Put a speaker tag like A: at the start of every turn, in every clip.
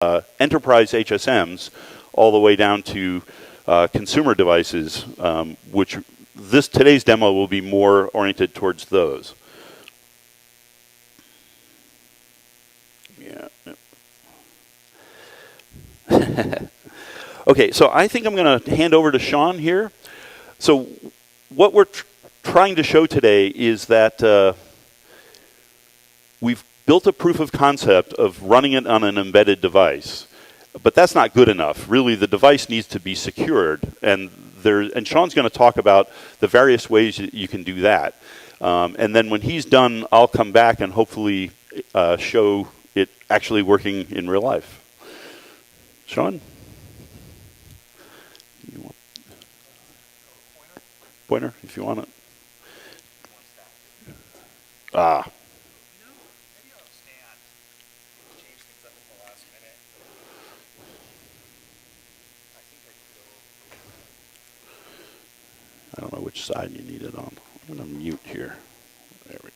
A: enterprise HSMs all the way down to consumer devices, which today's demo will be more oriented towards those. Yeah. Okay, so I think I'm going to hand over to Sean here. So what we're trying to show today is that we've built a proof of concept of running it on an embedded device. But that's not good enough. Really, the device needs to be secured. And Sean's going to talk about the various ways you can do that. And then when he's done, I'll come back and hopefully show it actually working in real life. Sean? Pointer, if you want it. Ah. I don't know which side you need it on. I'm going to mute here. There we go.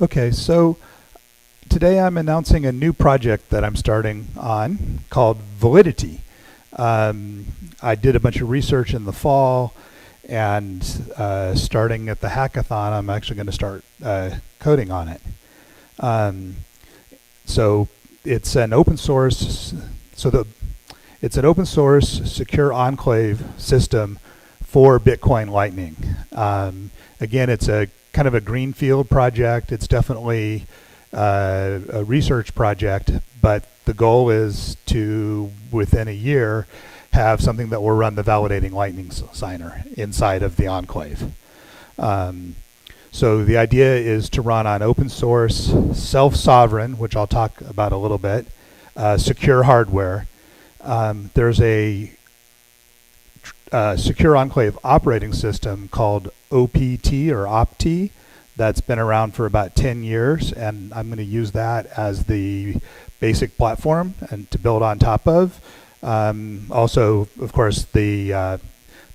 B: Okay, so today I'm announcing a new project that I'm starting on called Validity. I did a bunch of research in the fall, and starting at the hackathon, I'm actually going to start coding on it. So it's an open source. It's an open source secure enclave system for Bitcoin Lightning. Again, it's a kind of a greenfield project. It's definitely a research project, but the goal is to, within a year, have something that will run the validating Lightning signer inside of the enclave. So the idea is to run on open source, self-sovereign, which I'll talk about a little bit, secure hardware. There's a secure enclave operating system called OPT or OPT that's been around for about 10 years, and I'm going to use that as the basic platform and to build on top of. Also, of course, there's a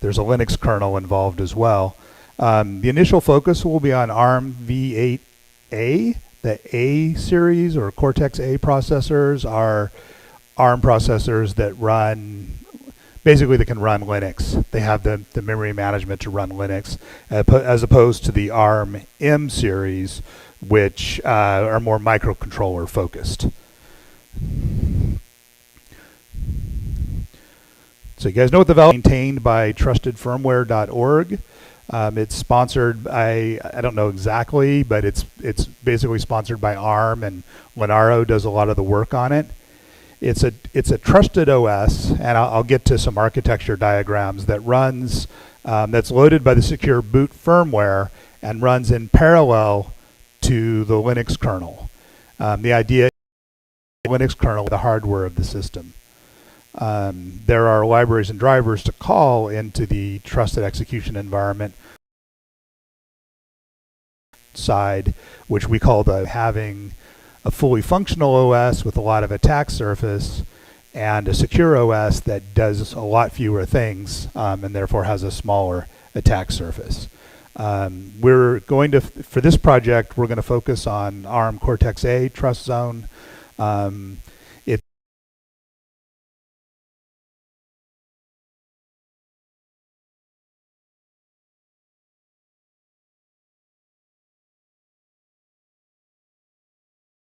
B: Linux kernel involved as well. The initial focus will be on ARM v8A. The A series or Cortex-A processors are ARM processors that run, basically they can run Linux. They have the memory management to run Linux, as opposed to the ARM M series, which are more microcontroller focused. So you guys know what the value is maintained by trustedfirmware.org. It's sponsored by, I don't know exactly, but it's basically sponsored by ARM, and Linaro does a lot of the work on it. It's a trusted OS, and I'll get to some architecture diagrams that runs, that's loaded by the secure boot firmware and runs in parallel to the Linux kernel. The idea is the Linux kernel is the hardware of the system. There are libraries and drivers to call into the trusted execution environment side, which we call having a fully functional OS with a lot of attack surface, and a secure OS that does a lot fewer things, and therefore has a smaller attack surface. We're going to, for this project, we're going to focus on ARM Cortex-A trust zone. It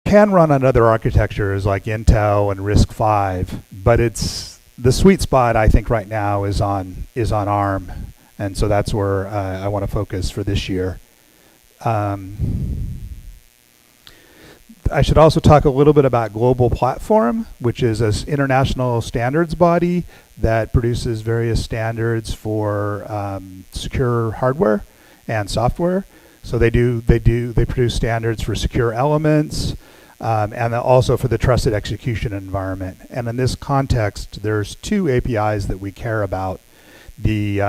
B: can run on other architectures like Intel and RISC-V, but it's the sweet spot, I think, right now is on ARM, and so that's where I want to focus for this year. I should also talk a little bit about Global Platform, which is an international standards body that produces various standards for secure hardware and software. So they produce standards for secure elements, and also for the trusted execution environment. And in this context, there's two APIs that we care about: the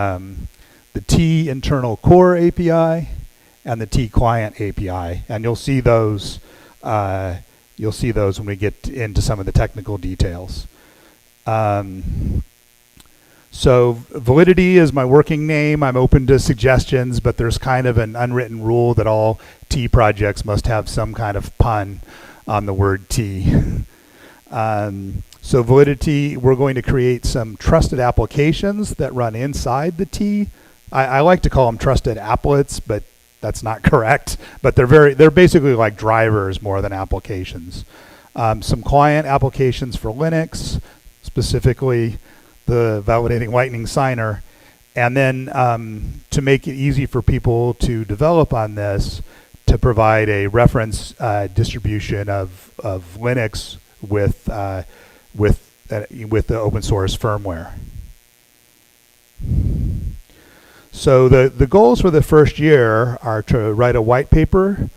B: T internal core API and the T client API. And you'll see those when we get into some of the technical details. So Validity is my working name. I'm open to suggestions, but there's kind of an unwritten rule that all T projects must have some kind of pun on the word T. So Validity, we're going to create some trusted applications that run inside the T. I like to call them trusted applets, but that's not correct. But they're basically like drivers more than applications. Some client applications for Linux, specifically the validating Lightning Signer. And then to make it easy for people to develop on this, to provide a reference distribution of Linux with the open source firmware. So the goals for the first year are to write a white paper,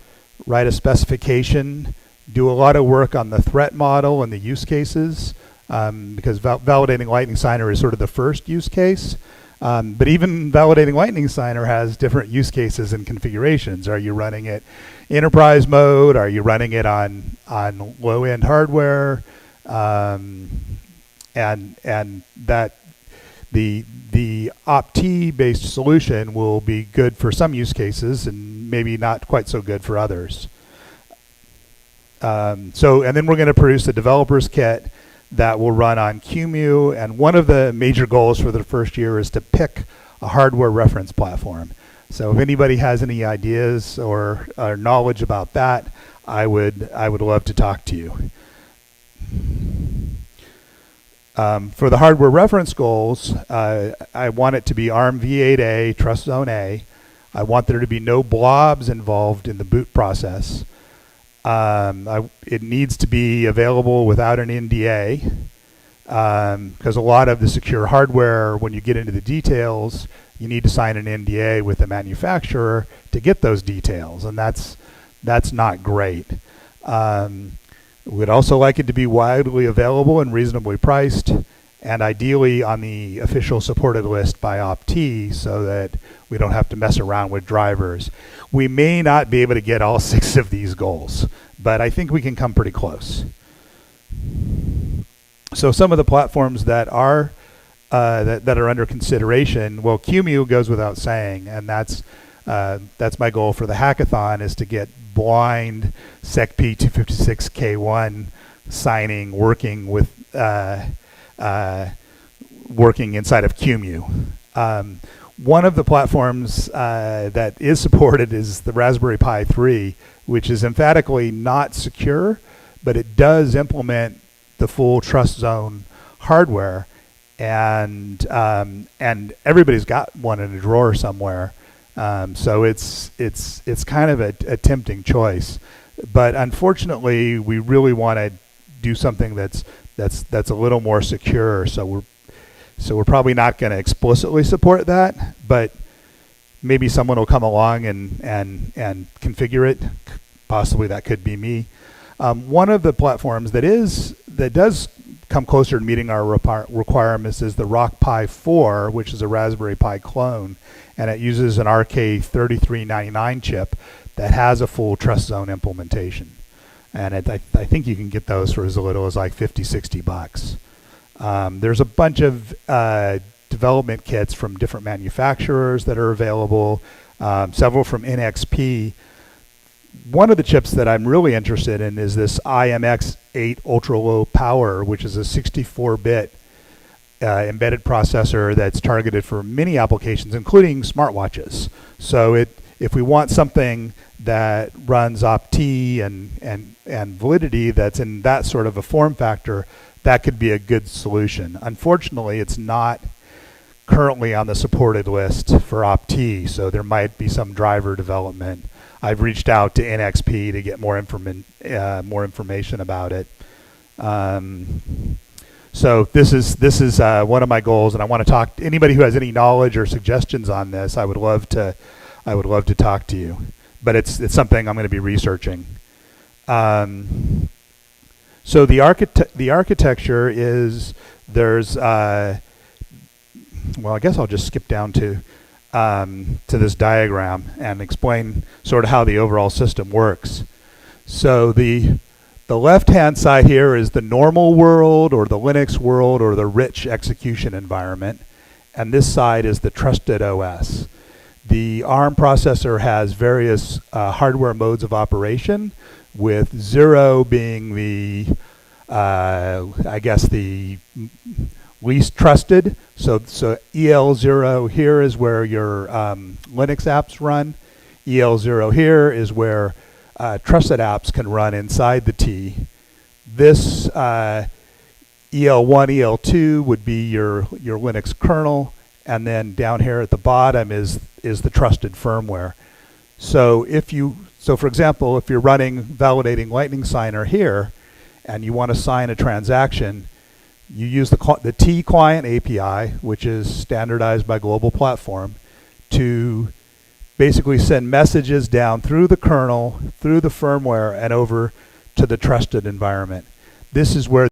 B: write a specification, do a lot of work on the threat model and the use cases, because validating Lightning Signer is sort of the first use case. But even validating Lightning Signer has different use cases and configurations. Are you running it enterprise mode? Are you running it on low-end hardware? And that the opt-T based solution will be good for some use cases and maybe not quite so good for others. And then we're going to produce a developer's kit that will run on QEMU, and one of the major goals for the first year is to pick a hardware reference platform. So if anybody has any ideas or knowledge about that, I would love to talk to you. For the hardware reference goals, I want it to be ARM v8A, Trust Zone A. I want there to be no blobs involved in the boot process. It needs to be available without an NDA, because a lot of the secure hardware, when you get into the details, you need to sign an NDA with the manufacturer to get those details, and that's not great. We'd also like it to be widely available and reasonably priced, and ideally on the official supported list by opt-T, so that we don't have to mess around with drivers. We may not be able to get all 6 of these goals, but I think we can come pretty close. So some of the platforms that are under consideration, well, QEMU goes without saying, and that's my goal for the hackathon, is to get blind SecP 256K1 signing working with working inside of QEMU. One of the platforms that is supported is the Raspberry Pi 3, which is emphatically not secure, but it does implement the full Trust Zone hardware, and everybody's got one in a drawer somewhere. So it's kind of a tempting choice, but unfortunately, we really want to do something that's a little more secure. So we're probably not going to explicitly support that, but maybe someone will come along and configure it. Possibly that could be me. One of the platforms that does come closer to meeting our requirements is the Rock Pi 4, which is a Raspberry Pi clone, and it uses an RK3399 chip that has a full Trust Zone implementation. And I think you can get those for as little as like $50-$60. There's a bunch of development kits from different manufacturers that are available, several from NXP. One of the chips that I'm really interested in is this IMX8 ultra low power, which is a 64-bit embedded processor that's targeted for many applications, including smartwatches. So if we want something that runs opt-T and validity that's in that sort of a form factor, that could be a good solution. Unfortunately, it's not currently on the supported list for opt, so there might be some driver development. I've reached out to NXP to get more information about it. So this is one of my goals, and I want to talk to anybody who has any knowledge or suggestions on this. I would love to talk to you, but it's something I'm going to be researching. So the architecture is there's well, I guess I'll just skip down to this diagram and explain sort of how the overall system works. So the left-hand side here is the normal world or the Linux world or the rich execution environment, and this side is the trusted OS. The ARM processor has various hardware modes of operation, with 0 being the I guess the least trusted. So EL0 here is where your Linux apps run. EL0 here is where trusted apps can run inside the T. This EL1, EL2 would be your Linux kernel, and then down here at the bottom is the trusted firmware. So for example, if you're running validating Lightning Signer here, and you want to sign a transaction, you use the T client API, which is standardized by Global Platform, to basically send messages down through the kernel, through the firmware, and over to the trusted environment. This is where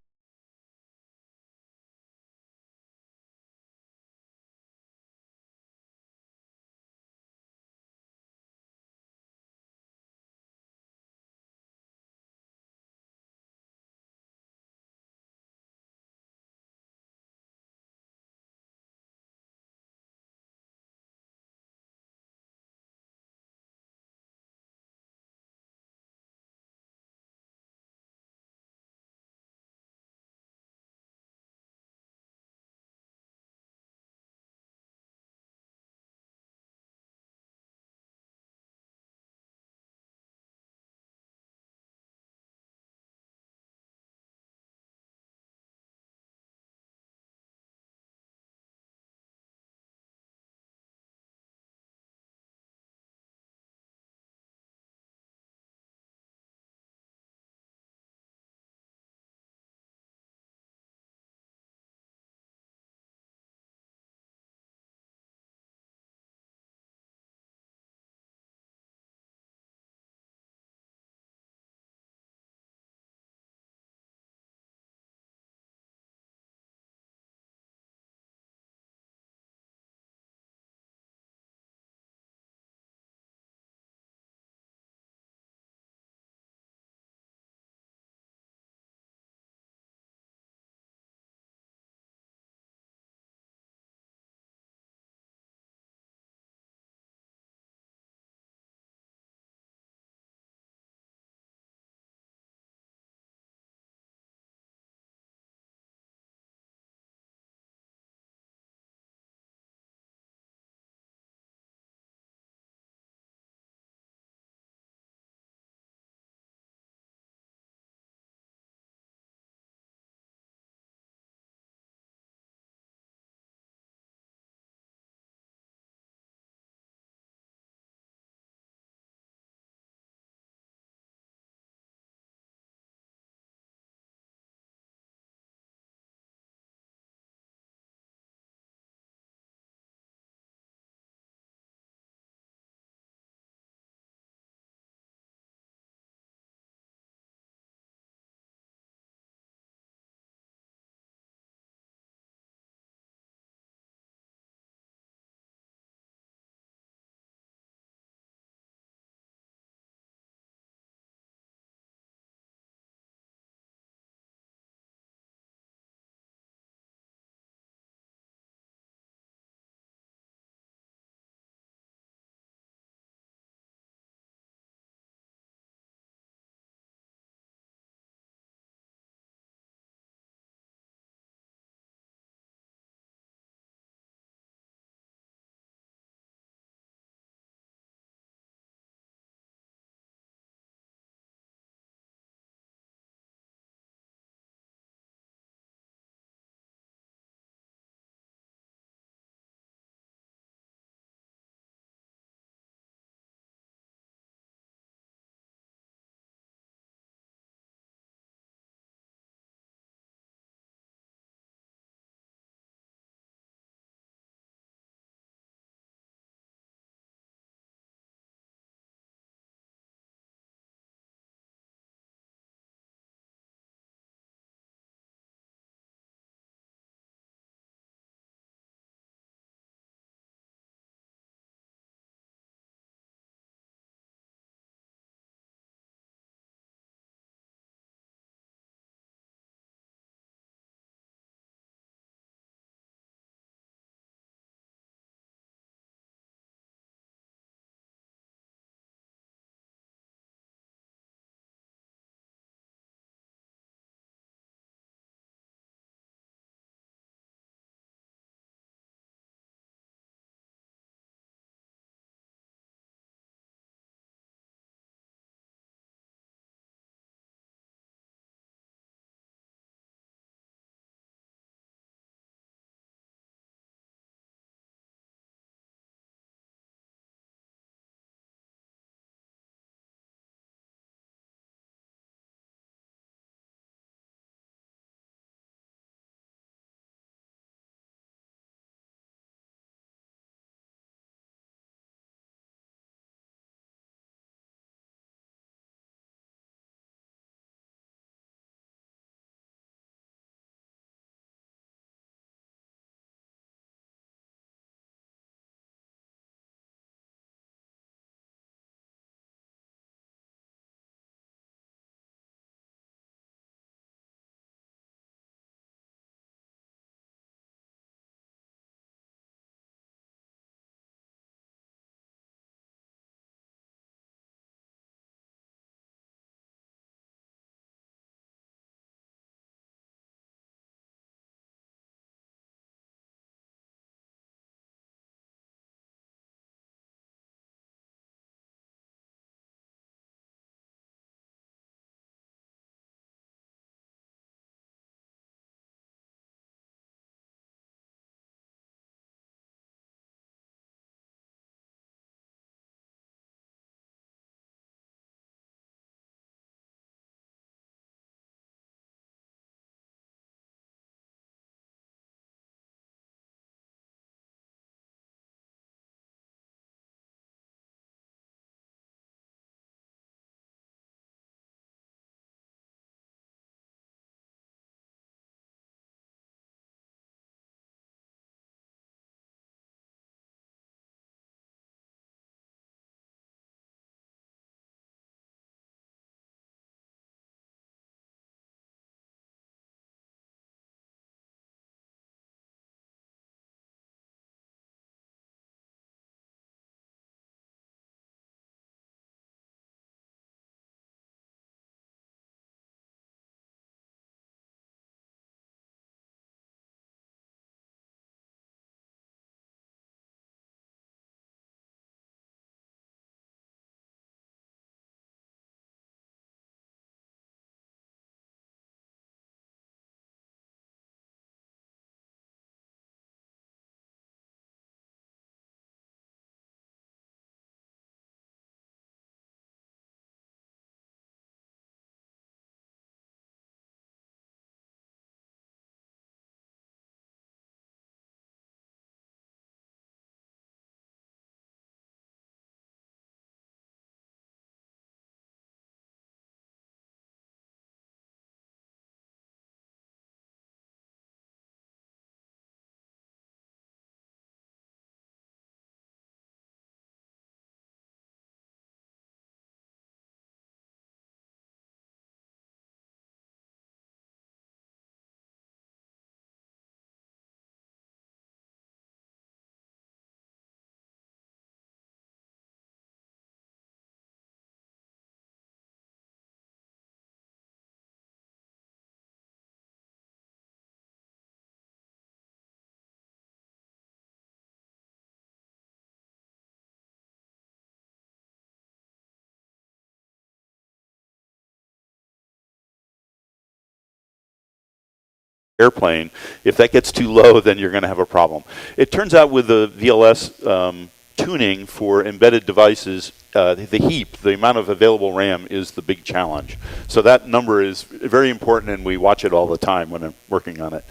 A: airplane. If that gets too low, then you're going to have a problem. It turns out with the VLS tuning for embedded devices, the heap, the amount of available RAM, is the big challenge. So that number is very important, and we watch it all the time when I'm working on it.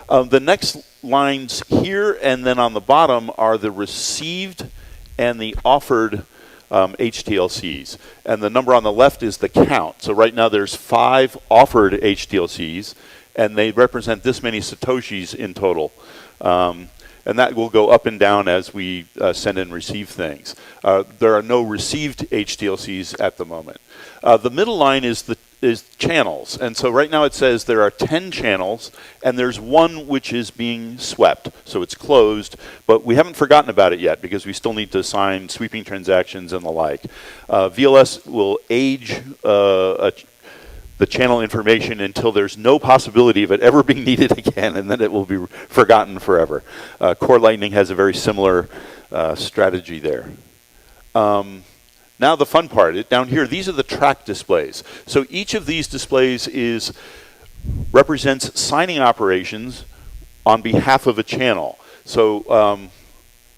A: The next lines here and then on the bottom are the received and the offered HTLCs. And the number on the left is the count. So right now there's 5 offered HTLCs, and they represent this many Satoshis in total. And that will go up and down as we send and receive things. There are no received HTLCs at the moment. The middle line is channels. And so right now it says there are 10 channels, and there's one which is being swept. So it's closed, but we haven't forgotten about it yet because we still need to sign sweeping transactions and the like. VLS will age the channel information until there's no possibility of it ever being needed again, and then it will be forgotten forever. Core Lightning has a very similar strategy there. Now the fun part, down here, these are the track displays. So each of these displays represents signing operations on behalf of a channel. So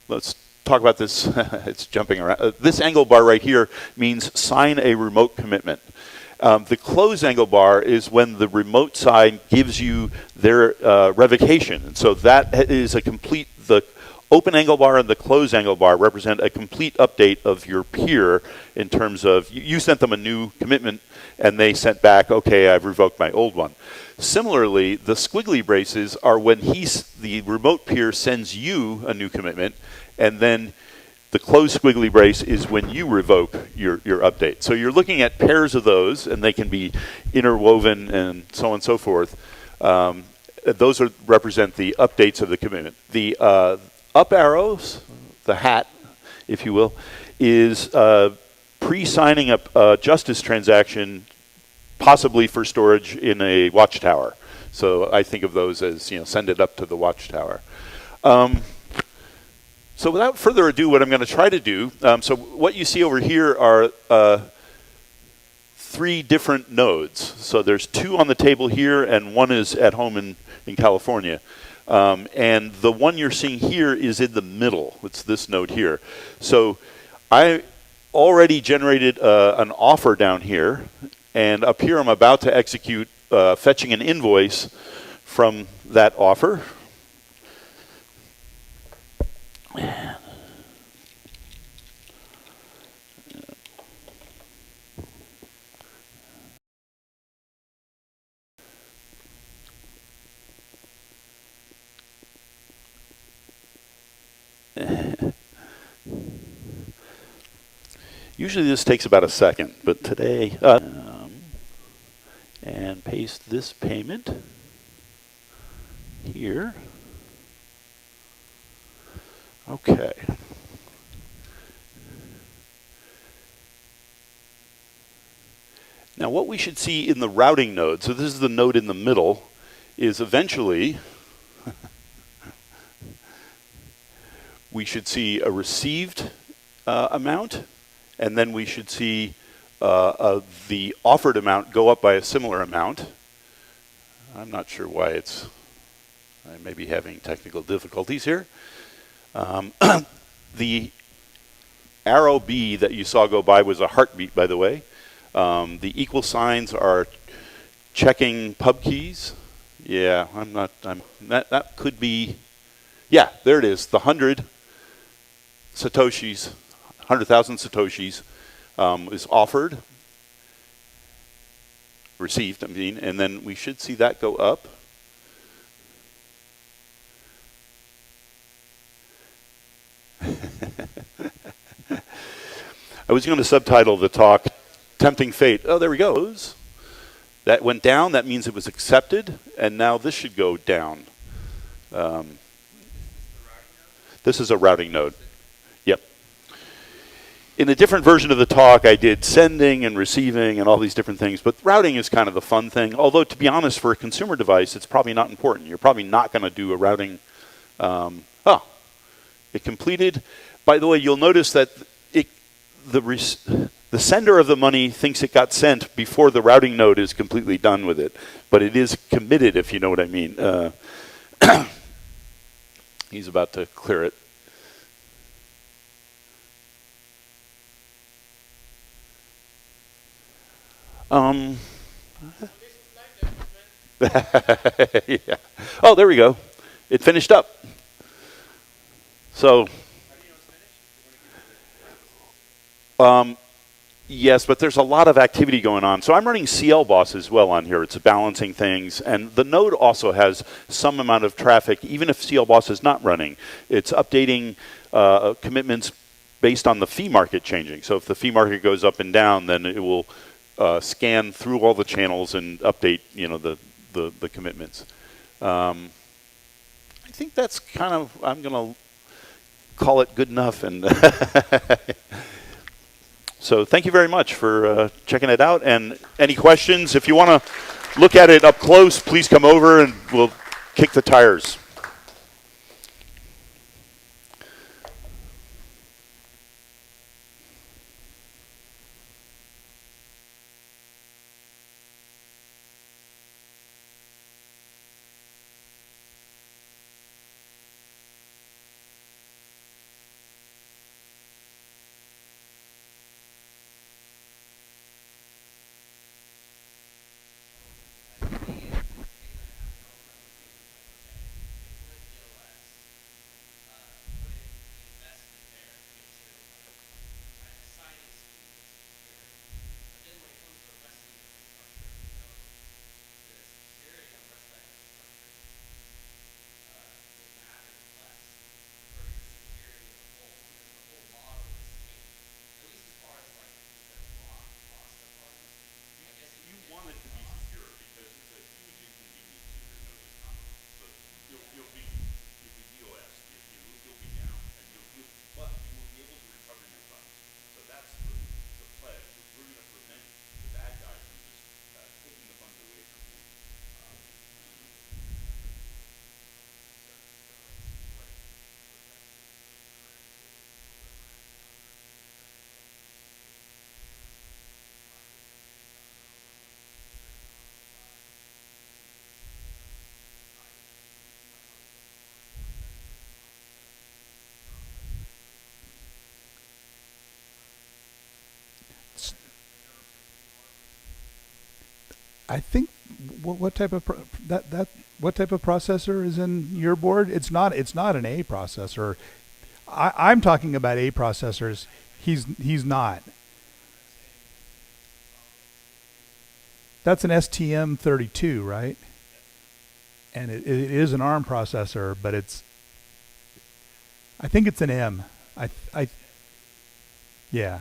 A: let's talk about this. It's jumping around. This angle bar right here means sign a remote commitment. The close angle bar is when the remote side gives you their revocation. And so that is the open angle bar and the close angle bar represent a complete update of your peer in terms of you sent them a new commitment and they sent back, okay, I've revoked my old one. Similarly, the squiggly braces are when the remote peer sends you a new commitment, and then the closed squiggly brace is when you revoke your update. So you're looking at pairs of those, and they can be interwoven and so on and so forth. Those represent the updates of the commitment. The up arrows, the hat, if you will, is pre-signing a justice transaction, possibly for storage in a watchtower. So I think of those as, send it up to the watchtower. So without further ado, what I'm going to try to do, so what you see over here are 3 different nodes. So there's 2 on the table here, and 1 is at home in California. And the one you're seeing here is in the middle. It's this node here. So I already generated an offer down here, and up here I'm about to execute fetching an invoice from that offer. Usually this takes about a second, but today, and paste this payment here. Okay. Now what we should see in the routing node, so this is the node in the middle, is eventually we should see a received amount, and then we should see the offered amount go up by a similar amount. I'm not sure why I may be having technical difficulties here. The arrow B that you saw go by was a heartbeat, by the way. The equal signs are checking pub keys. Yeah, that could be, yeah, there it is. The 100 Satoshis, 100,000 Satoshis is offered, received, and then we should see that go up. I was going to subtitle the talk, Tempting Fate. Oh, there we go. That went down. That means it was accepted. And now this should go down. This is a routing node. Yep. In a different version of the talk, I did sending and receiving and all these different things. But routing is kind of the fun thing. Although, to be honest, for a consumer device, it's probably not important. You're probably not going to do a routing. It completed. By the way, you'll notice that The sender of the money thinks it got sent before the routing node is completely done with it, but it is committed, if you know what I mean. He's about to clear it. Yeah. Oh, there we go. It finished up. So, yes, but there's a lot of activity going on. So I'm running CL Boss as well on here. It's balancing things. And the node also has some amount of traffic, even if CL Boss is not running. It's updating commitments based on the fee market changing. So if the fee market goes up and down, then it will scan through all the channels and update, the commitments. I think that's kind of, I'm going to call it good enough. And so thank you very much for checking it out. And any questions, if you want to look at it up close, please come over and we'll kick the tires.
B: I think what type of what type of processor is in your board? It's not an A processor. I'm talking about A processors. He's not. That's an STM32, right? And it is an ARM processor, but I think it's an M. Yeah.